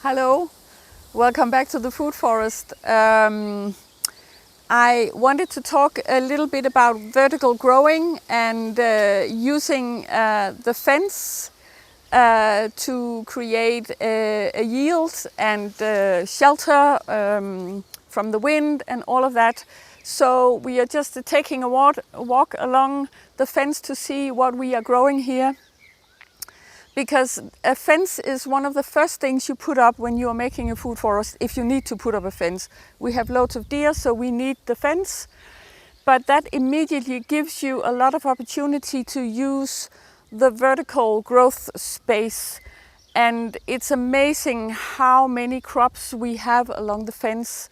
Hello, welcome back to the food forest. I wanted to talk a little bit about vertical growing and using the fence to create a yield and shelter from the wind and all of that. So we are just taking a walk along the fence to see what we are growing here. Because a fence is one of the first things you put up when you are making a food forest, if you need to put up a fence. We have loads of deer, so we need the fence. But that immediately gives you a lot of opportunity to use the vertical growth space. And it's amazing how many crops we have along the fence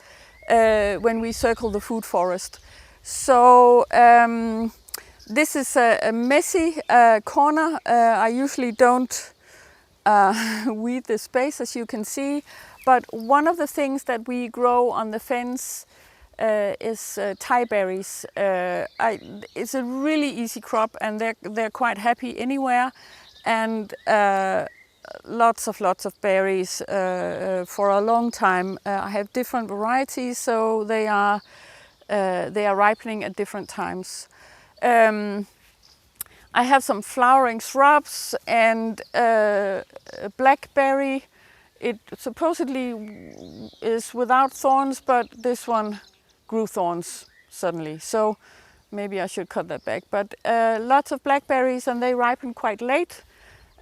when we circle the food forest. So this is a messy corner. I usually don't weed the space, as you can see, but one of the things that we grow on the fence is Thai berries. It's a really easy crop, and they're quite happy anywhere, and lots of berries for a long time. I have different varieties, so they are ripening at different times. I have some flowering shrubs and a blackberry. It supposedly is without thorns, but this one grew thorns suddenly. So maybe I should cut that back. But lots of blackberries, and they ripen quite late.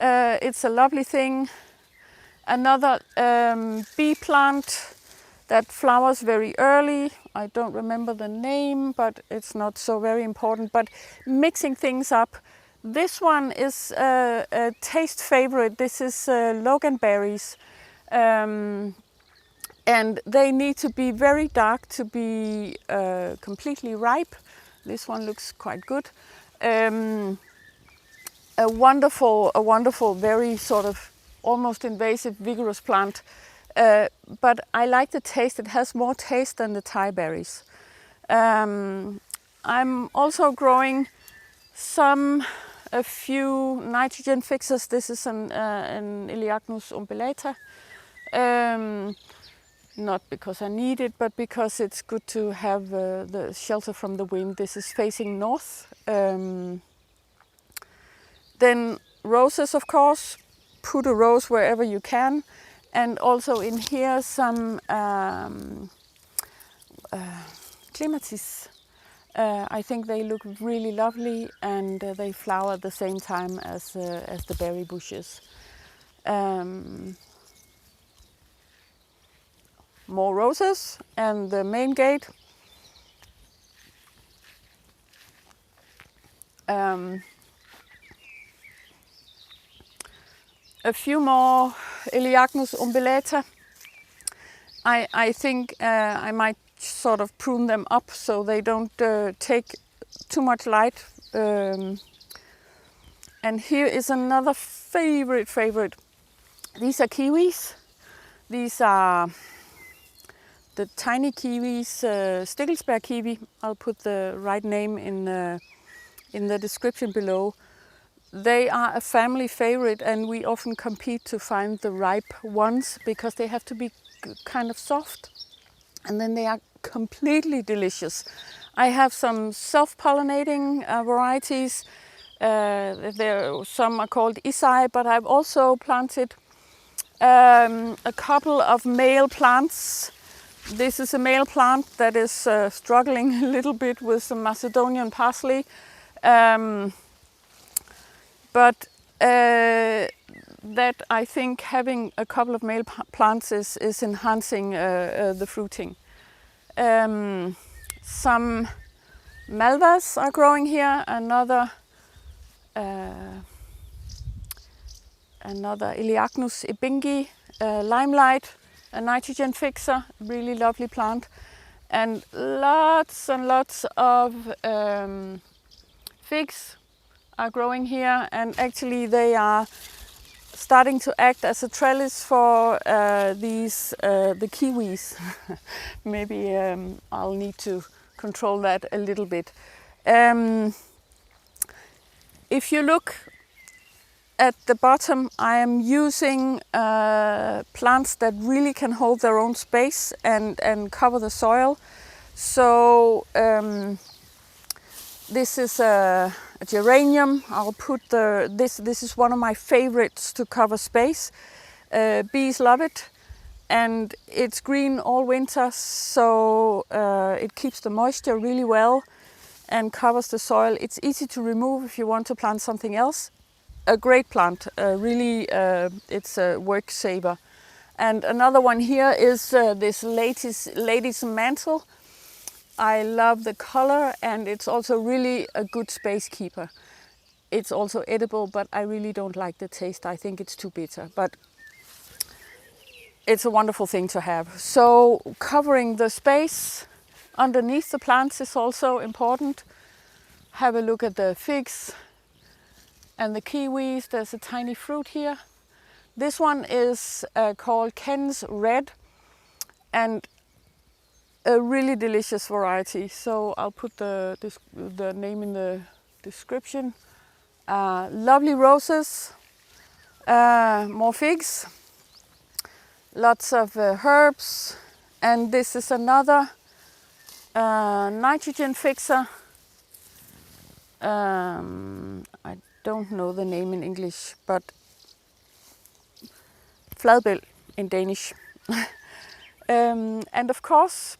It's a lovely thing. Another bee plant that flowers very early. I don't remember the name, but it's not so very important. But mixing things up. This one is a taste favorite. This is Logan berries. And they need to be very dark to be completely ripe. This one looks quite good. A wonderful, very sort of almost invasive, vigorous plant. But I like the taste. It has more taste than the Thai berries. I'm also growing a few nitrogen fixers. This is an Elaeagnus umbellata. Not because I need it, but because it's good to have the shelter from the wind. This is facing north. Then roses, of course. Put a rose wherever you can. And also in here some Clematis. I think they look really lovely, and they flower at the same time as the berry bushes. More roses, and the main gate. A few more Elaeagnus umbellata. I think I might sort of prune them up so they don't take too much light. And here is another favorite. These are kiwis. These are the tiny kiwis, Stickelsberg kiwi. I'll put the right name in the description below. They are a family favorite, and we often compete to find the ripe ones because they have to be kind of soft, and then they are completely delicious. I have some self-pollinating varieties. Some are called Issai, but I've also planted a couple of male plants. This is a male plant that is struggling a little bit with some Macedonian parsley. But that I think having a couple of male plants is enhancing the fruiting. Some Malvas are growing here. Another Elaeagnus Ebbinggeii, Limelight, a nitrogen fixer, really lovely plant, and lots of figs are growing here, and actually they are starting to act as a trellis for the kiwis. Maybe I'll need to control that a little bit. If you look at the bottom I am using plants that really can hold their own space and cover the soil. So this is a geranium. I'll put this is one of my favorites to cover space. Bees love it, and it's green all winter, so it keeps the moisture really well and covers the soil. It's easy to remove if you want to plant something else. A great plant, really, it's a work saver. And another one here is this lady's mantle. I love the color, and it's also really a good space keeper. It's also edible, but I really don't like the taste. I think it's too bitter, but it's a wonderful thing to have. So covering the space underneath the plants is also important. Have a look at the figs and the kiwis. There's a tiny fruit here. This one is called Ken's Red, and a really delicious variety. So I'll put the name in the description. Lovely roses, more figs, lots of herbs, and this is another nitrogen fixer. I don't know the name in English, but skovfladbælg in Danish. And of course,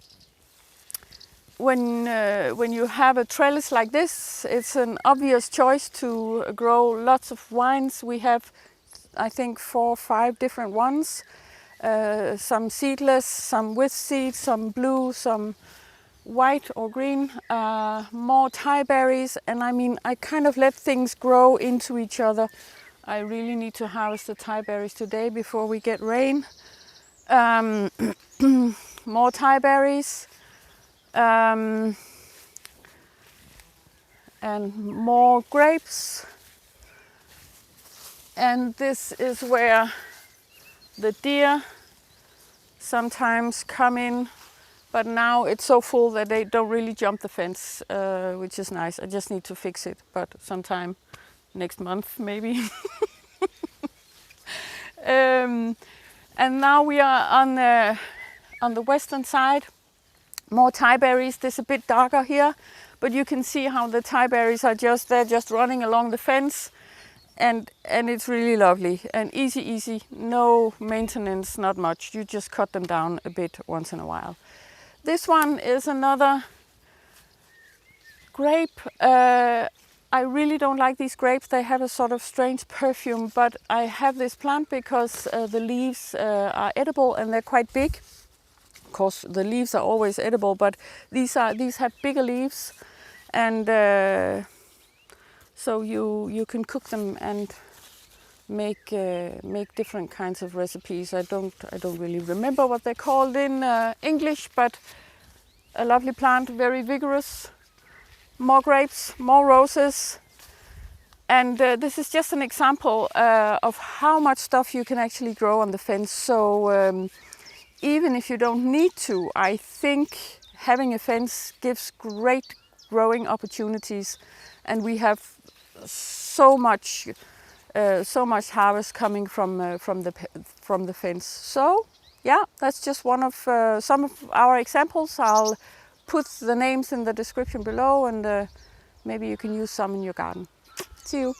when you have a trellis like this, it's an obvious choice to grow lots of wines. We have, I think, 4 or 5 different ones. Some seedless, some with seeds, some blue, some white or green, more Thai berries. And I mean, I kind of let things grow into each other. I really need to harvest the Thai berries today before we get rain. More Thai berries. And more grapes. And this is where the deer sometimes come in, but now it's so full that they don't really jump the fence, which is nice. I just need to fix it, but sometime next month maybe. And now we are on the western side. More Thai berries. This is a bit darker here, but you can see how the Thai berries are they're just running along the fence, and it's really lovely and easy. No maintenance, not much. You just cut them down a bit once in a while. This one is another grape. I really don't like these grapes. They have a sort of strange perfume, but I have this plant because the leaves are edible and they're quite big. Of course, the leaves are always edible, but these have bigger leaves, and so you can cook them and make different kinds of recipes. I don't really remember what they're called in English, but a lovely plant, very vigorous. More grapes, more roses, and this is just an example of how much stuff you can actually grow on the fence. So even if you don't need to, I think having a fence gives great growing opportunities, and we have so much harvest coming from the fence. So yeah, that's just one of some of our examples. I'll put the names in the description below, and maybe you can use some in your garden. See you.